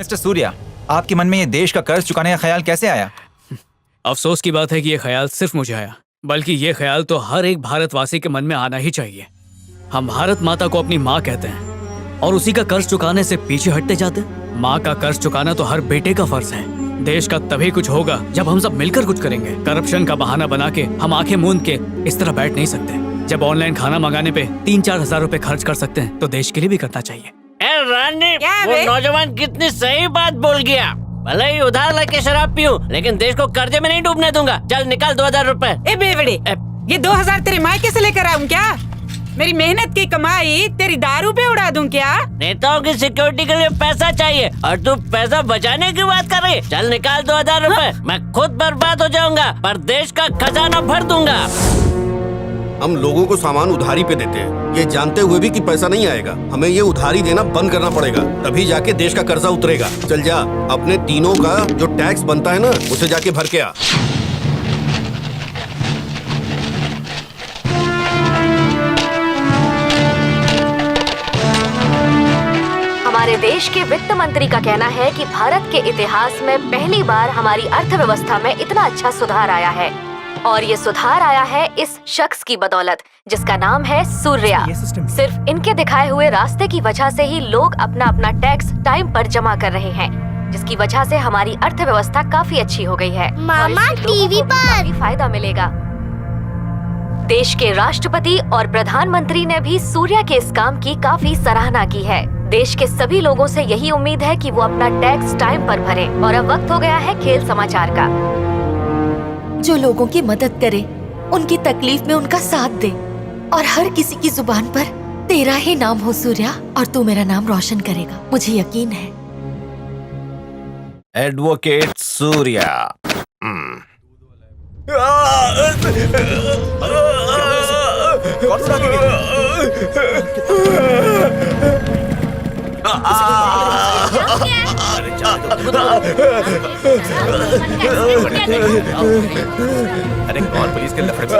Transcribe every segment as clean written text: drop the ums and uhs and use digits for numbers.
Mister Surya, आपके मन में ये देश का कर्ज चुकाने का ख्याल कैसे आया? अफसोस की बात है कि ये ख्याल सिर्फ मुझे आया, बल्कि ये ख्याल तो हर एक भारतवासी के मन में आना ही चाहिए। हम भारत माता को अपनी माँ कहते हैं और उसी का कर्ज चुकाने से पीछे हटते जाते हैं। माँ का कर्ज चुकाना तो हर बेटे का फर्ज है। देश का तभी कुछ होगा जब हम सब मिलकर कुछ करेंगे। करप्शन का बहाना बना के हम आंखें मूंद के इस तरह बैठ नहीं सकते। जब ऑनलाइन खाना मंगाने पे 3-4 हजार रुपए खर्च कर सकते हैं तो देश के लिए भी करना चाहिए। रानी, वो नौजवान कितनी सही बात बोल गया। भले ही उधार लेके शराब पीऊं, लेकिन देश को कर्जे में नहीं डूबने दूंगा। चल निकाल 2000 रुपए। ए बेवड़े, ये 2000 तेरे मायके से लेकर आऊं क्या? मेरी मेहनत की कमाई तेरी दारू पे उड़ा दूं क्या? नेताओं की सिक्योरिटी के लिए पैसा चाहिए और तू पैसा बचाने की बात कर रही। चल निकाल 2000 रुपए। मैं खुद बर्बाद हो जाऊंगा पर देश का खजाना भर दूंगा। हम लोगों को सामान उधारी पे देते हैं, ये जानते हुए भी कि पैसा नहीं आएगा। हमें ये उधारी देना बंद करना पड़ेगा, तभी जाके देश का कर्जा उतरेगा। चल जा, अपने तीनों का जो टैक्स बनता है ना, उसे जाके भर के आ। हमारे देश के वित्त मंत्री का कहना है कि भारत के इतिहास में पहली बार हमारी अर्थव्यवस्था में इतना अच्छा सुधार आया है और ये सुधार आया है इस शख्स की बदौलत जिसका नाम है सूर्या। सिर्फ इनके दिखाए हुए रास्ते की वजह से ही लोग अपना अपना टैक्स टाइम पर जमा कर रहे हैं, जिसकी वजह से हमारी अर्थव्यवस्था काफी अच्छी हो गई है। मामा टीवी पर फायदा मिलेगा। देश के राष्ट्रपति और प्रधानमंत्री ने भी सूर्या के इस काम की काफी सराहना की है। देश के सभी लोगों से यही उम्मीद है कि वो अपना टैक्स टाइम पर भरें। और अब वक्त हो गया है खेल समाचार का। जो लोगों की मदद करे, उनकी तकलीफ में उनका साथ दे और हर किसी की जुबान पर तेरा ही नाम हो सूर्या, और तू मेरा नाम रोशन करेगा, मुझे यकीन है। एडवोकेट सूर्या। अरे कौन पुलिस के लफड़े में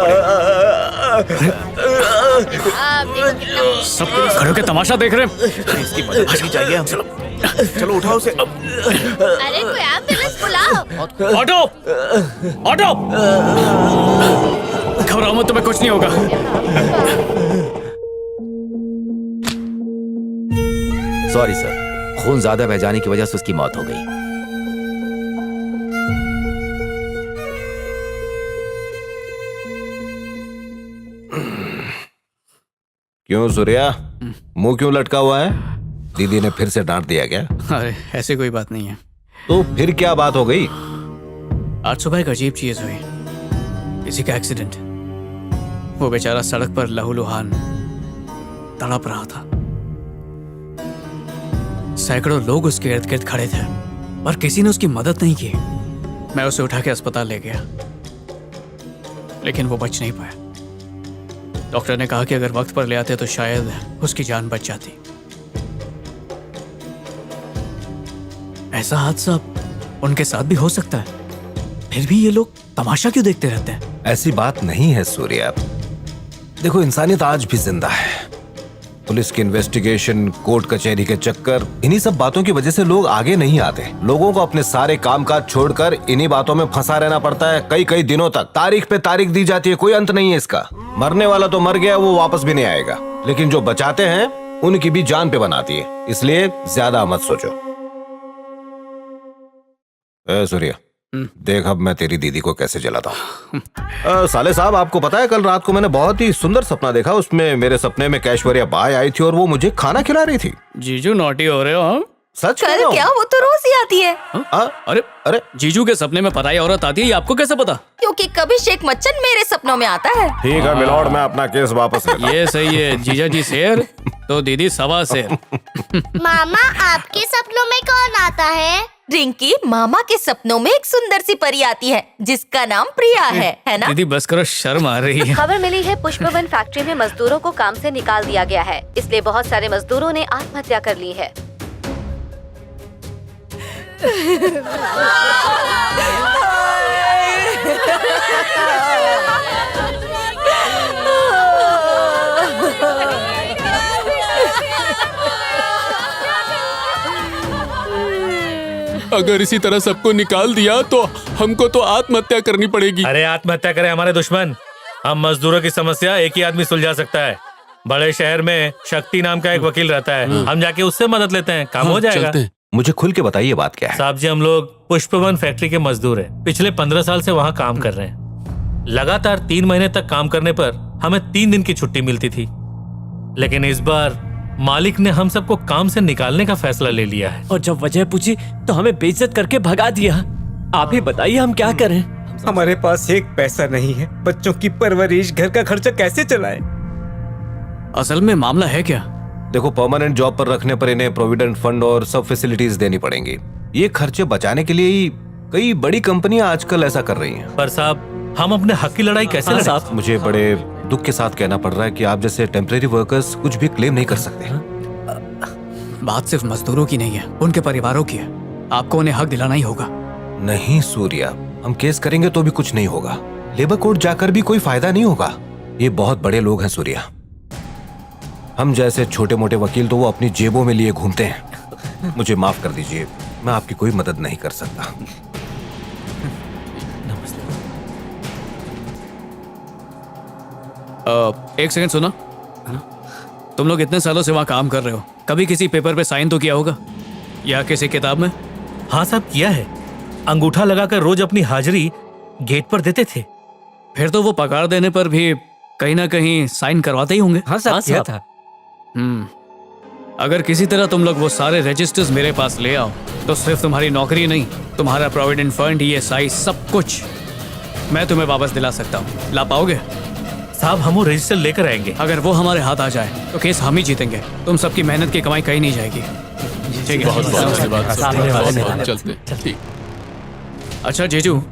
सब खड़े के तमाशा देख रहे हैं। इसकी मदद करनी चाहिए हम। चलो उठाओ उसे। अरे कोई एम्बुलेंस बुलाओ। Auto, auto. घबराओ मत, तुम्हें कुछ नहीं होगा। सॉरी सर, खून ज्यादा बह जाने की वजह से उसकी मौत हो गई। क्यों सूर्या, मुंह क्यों लटका हुआ है? दीदी ने फिर से डांट दिया क्या? अरे ऐसी कोई बात नहीं है। तो फिर क्या बात हो गई? आज सुबह एक अजीब चीज हुई, किसी का एक्सीडेंट। वो बेचारा सड़क पर लहूलुहान तड़प रहा था। सैकड़ों लोग उसके इर्द गिर्द खड़े थे पर किसी ने उसकी मदद नहीं की। मैं उसे उठा के अस्पताल ले गया लेकिन वो बच नहीं पाया। डॉक्टर ने कहा कि अगर वक्त पर ले आते तो शायद उसकी जान बच जाती। ऐसा हादसा उनके साथ भी हो सकता है, फिर भी ये लोग तमाशा क्यों देखते रहते हैं? ऐसी बात नहीं है सूर्या। देखो, इंसानियत आज भी जिंदा है। पुलिस की इन्वेस्टिगेशन, कोर्ट कचहरी के चक्कर, इन्हीं सब बातों की वजह से लोग आगे नहीं आते। लोगों को अपने सारे कामकाज छोड़कर इन्हीं बातों में फंसा रहना पड़ता है। कई कई दिनों तक तारीख पे तारीख दी जाती है, कोई अंत नहीं है इसका। मरने वाला तो मर गया, वो वापस भी नहीं आएगा, लेकिन जो बचाते हैं उनकी भी जान पे बनाती है। इसलिए ज्यादा मत सोचो। सूर्या, देख अब मैं तेरी दीदी को कैसे जलाता हूँ। साले साहब, आपको पता है कल रात को मैंने बहुत ही सुंदर सपना देखा। उसमें मेरे सपने में कैश्वर्या बाई आई थी और वो मुझे खाना खिला रही थी। जीजू नॉटी हो रहे हो? हाँ? सच कल क्या? वो तो रोज ही आती है। अरे अरे, जीजू के सपने में पराई औरत आती है, ये आपको कैसे पता? क्योंकि कभी शेख मच्चन मेरे सपनों में आता है। ठीक है मिलॉर्ड, मैं अपना केस वापस लेता हूं। ये सही है, जीजा जी शेर तो दीदी सवा शेर। मामा आपके सपनों में कौन आता है? रिंकी, मामा के सपनों में एक सुंदर सी परी आती है जिसका नाम प्रिया है ना? दीदी बस करो, शर्म आ रही है। खबर मिली है पुष्पवन फैक्ट्री में मजदूरों को काम से निकाल दिया गया है, इसलिए बहुत सारे मजदूरों ने आत्महत्या कर ली है। अगर इसी तरह सबको निकाल दिया तो हमको तो आत्महत्या करनी पड़ेगी। अरे आत्महत्या करे हमारे दुश्मन, हम मजदूरों की समस्या एक ही आदमी सुलझा सकता है। बड़े शहर में शक्ति नाम का एक वकील रहता है, हम जाके उससे मदद लेते हैं, काम हो जाएगा। मुझे खुल के बताइए बात क्या है। साहब जी, हम लोग पुष्पवन फैक्ट्री के मजदूर हैं। पिछले 15 साल से वहाँ काम कर रहे हैं। लगातार 3 महीने तक काम करने पर हमें 3 दिन की छुट्टी मिलती थी, लेकिन इस बार मालिक ने हम सबको काम से निकालने का फैसला ले लिया है। और जब वजह पूछी तो हमें बेइज्जत करके भगा दिया। आप ही बताइए हम क्या करें? हमारे पास एक पैसा नहीं है, बच्चों की परवरिश, घर का खर्चा कैसे चलाएं? असल में मामला है क्या? देखो, परमानेंट जॉब पर रखने पर इन्हें प्रोविडेंट फंड और सब फैसिलिटीज देनी पड़ेंगी। ये खर्चे बचाने के लिए ही कई बड़ी कंपनियां आजकल ऐसा कर रही हैं। पर साहब, हम अपने हक की लड़ाई कैसे लड़ें? साहब, मुझे बड़े दुख के साथ कहना पड़ रहा है कि आप जैसे टेम्परेरी वर्कर्स कुछ भी क्लेम नहीं कर सकते। बात सिर्फ मजदूरों की नहीं है, उनके परिवारों की है। आपको उन्हें हक दिलाना ही होगा। नहीं सूर्या, हम केस करेंगे तो भी कुछ नहीं होगा। लेबर कोर्ट जाकर भी कोई फायदा नहीं होगा। ये बहुत बड़े लोग हैं सूर्या। हम जैसे छोटे मोटे वकील तो वो अपनी जेबों में लिए घूमते हैं। मुझे माफ कर दीजिए, मैं आपकी कोई मदद नहीं कर सकता। एक सेकंड सुनो, तुम लोग इतने सालों से वहाँ काम कर रहे हो, कभी किसी पेपर पे साइन तो किया होगा या किसी किताब में? हाँ साहब, किया है। अंगूठा लगाकर रोज अपनी हाजिरी गेट पर देते थे। फिर तो वो पगार देने पर भी कहीं ना कहीं साइन करवाते ही होंगे। हाँ साहब, किया था। अगर किसी तरह तुम लोग वो सारे रजिस्टर्स मेरे पास ले आओ तो सिर्फ तुम्हारी नौकरी नहीं, तुम्हारा प्रोविडेंट फंड, ESI, सब कुछ मैं तुम्हें वापस दिला सकता हूँ। ला पाओगे? साहब, हम वो रजिस्टर लेकर आएंगे। अगर वो हमारे हाथ आ जाए तो केस हम ही जीतेंगे। तुम सबकी मेहनत की कमाई कहीं नहीं जाएगी। ठीक है, चलते। अच्छा जीजू,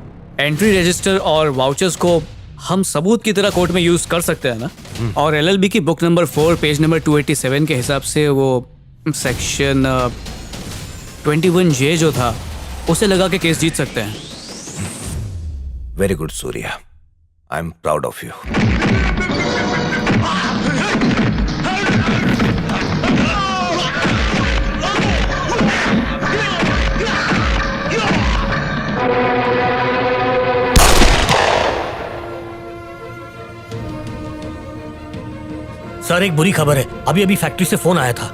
एंट्री रजिस्टर और वाउचर्स को हम सबूत की तरह कोर्ट में यूज कर सकते हैं ना? और LLB की बुक नंबर 4 पेज नंबर 287 के हिसाब से वो सेक्शन 21J जो था उसे लगा के केस जीत सकते हैं। Very good Surya, I am proud of you. Sir, एक बुरी खबर है। अभी अभी फैक्ट्री से फोन आया था।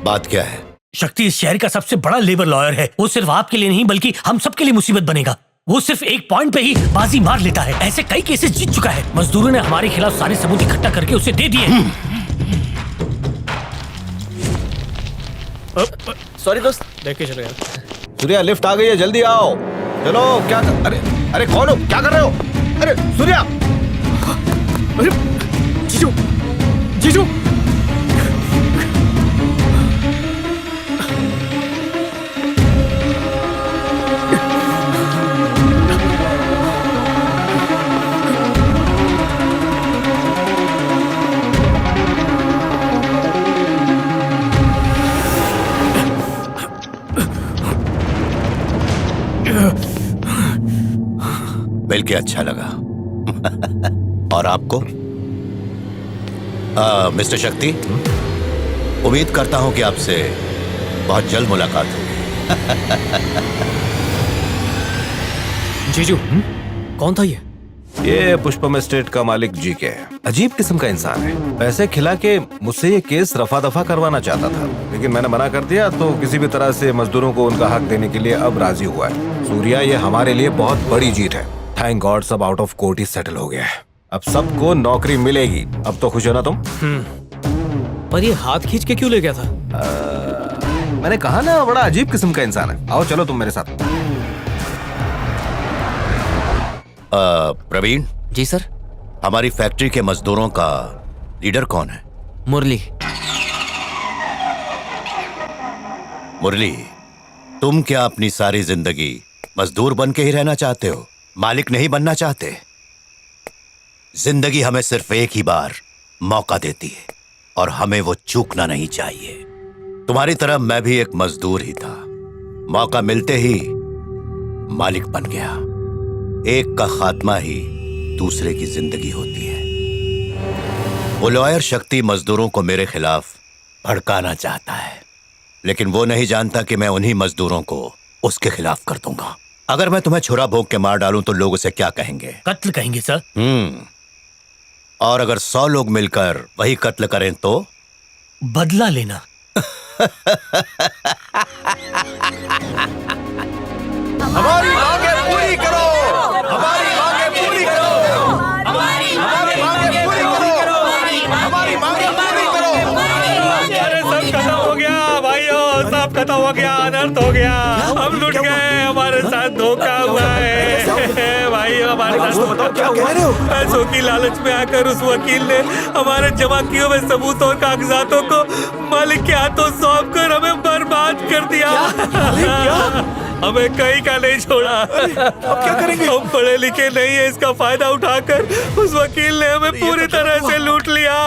बात क्या है? शक्ति इस शहर का सबसे बड़ा लेबर लॉयर है। वो सिर्फ आपके लिए नहीं बल्कि हम सबके लिए मुसीबत बनेगा। वो सिर्फ एक पॉइंट पे ही बाजी मार लेता है। ऐसे कई केसेस जीत चुका है। मजदूरों ने हमारे खिलाफ सारे सबूत इकट्ठा करके उसे दे दिए। सॉरी दोस्त, देख के चलो यार। सूर्या, लिफ्ट आ गई है, जल्दी आओ। चलो। क्या अरे अरे कौन हो? क्या कर रहे हो? अरे सूर्या! अरे जीजू, जीजू! मिलके अच्छा लगा। और आपको? मिस्टर शक्ति, उम्मीद करता हूं कि आपसे बहुत जल्द मुलाकात होगी। जीजू, कौन था ये? ये पुष्पम एस्टेट का मालिक जीके है। अजीब किस्म का इंसान है। पैसे खिला के मुझसे ये केस रफा दफा करवाना चाहता था, लेकिन मैंने मना कर दिया तो किसी भी तरह से मजदूरों को उनका हक देने के लिए अब राजी हुआ है। सूर्या, ये हमारे लिए बहुत बड़ी जीत है। थैंक गॉड, सब out of court he settle हो गया है। अब सबको नौकरी मिलेगी। अब तो खुश हो ना तुम? पर ये हाथ खींच के क्यों ले गया था? मैंने कहा ना, बड़ा अजीब किस्म का इंसान है। आओ चलो तुम मेरे साथ। प्रवीण जी सर। हमारी फैक्ट्री के मजदूरों का लीडर कौन है? मुरली। मुरली, तुम क्या अपनी सारी जिंदगी मजदूर बन के ही रहना चाहते हो? मालिक नहीं बनना चाहते? जिंदगी हमें सिर्फ एक ही बार मौका देती है और हमें वो चूकना नहीं चाहिए। तुम्हारी तरह मैं भी एक मजदूर ही था। मौका मिलते ही मालिक बन गया। एक का खात्मा ही दूसरे की जिंदगी होती है। वो लॉयर शक्ति मजदूरों को मेरे खिलाफ भड़काना चाहता है। लेकिन वो नहीं जानता कि मैं उन्हीं मजदूरों को उसके खिलाफ कर दूंगा। अगर मैं तुम्हें छुरा भोंक के मार डालूं तो लोग उसे क्या कहेंगे? कत्ल कहेंगे सर। और अगर 100 लोग मिलकर वही कत्ल करें तो? बदला लेना। हमारी मांगे पूरी करो, हमारी मांगे पूरी करो, हमारी मांगे पूरी करो, हमारी मांगे पूरी करो। अरे सब खत्म हो गया भाइयों, सब खत्म हो गया, अनर्थ हो गया, हम लुट गए, हमारे साथ धोखा हुआ है भाइयों, हमारे साथ। क्या कह रहे हो? पैसों की लालच में आकर उस वकील ने हमारे जमा किए हुए सबूतों और कागजातों को मालिक के हाथों सौंप कर हमें बर्बाद कर दिया। हमें कहीं का नहीं छोड़ा। अब क्या करेंगे? हम पढ़े लिखे नहीं है, इसका फायदा उठाकर उस वकील ने हमें पूरी तरह से लूट लिया।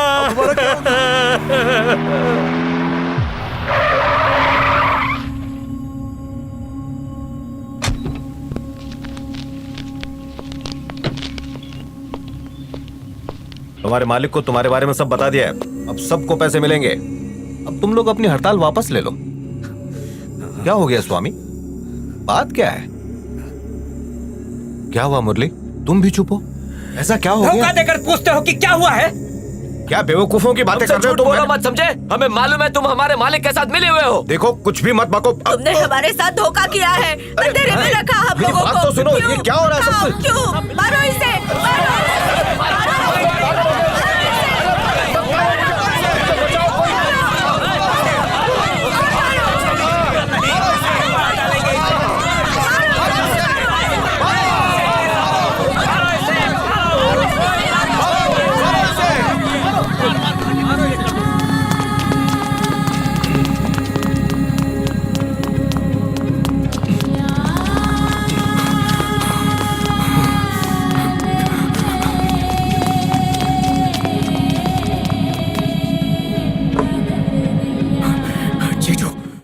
तुम्हारे मालिक को तुम्हारे बारे में सब बता दिया है, अब सबको पैसे मिलेंगे। अब तुम लोग अपनी हड़ताल वापस ले लो। क्या हो गया स्वामी, बात क्या है? क्या हुआ मुरली, तुम भी चुप हो? ऐसा क्या हो गया? धोखा देकर पूछते हो कि क्या हुआ है? क्या बेवकूफों की बातें कर रहे हो तुम? बोलो मत, समझे? हमें मालूम है तुम हमारे मालिक के साथ मिले हुए हो। देखो कुछ भी मत बको। तुमने हमारे साथ धोखा किया है, अंधेरे में रखा हम मेरी लोगों बात को। तो सुनो, ये क्या हो रहा है? क्यों? मारो इसे, मारो।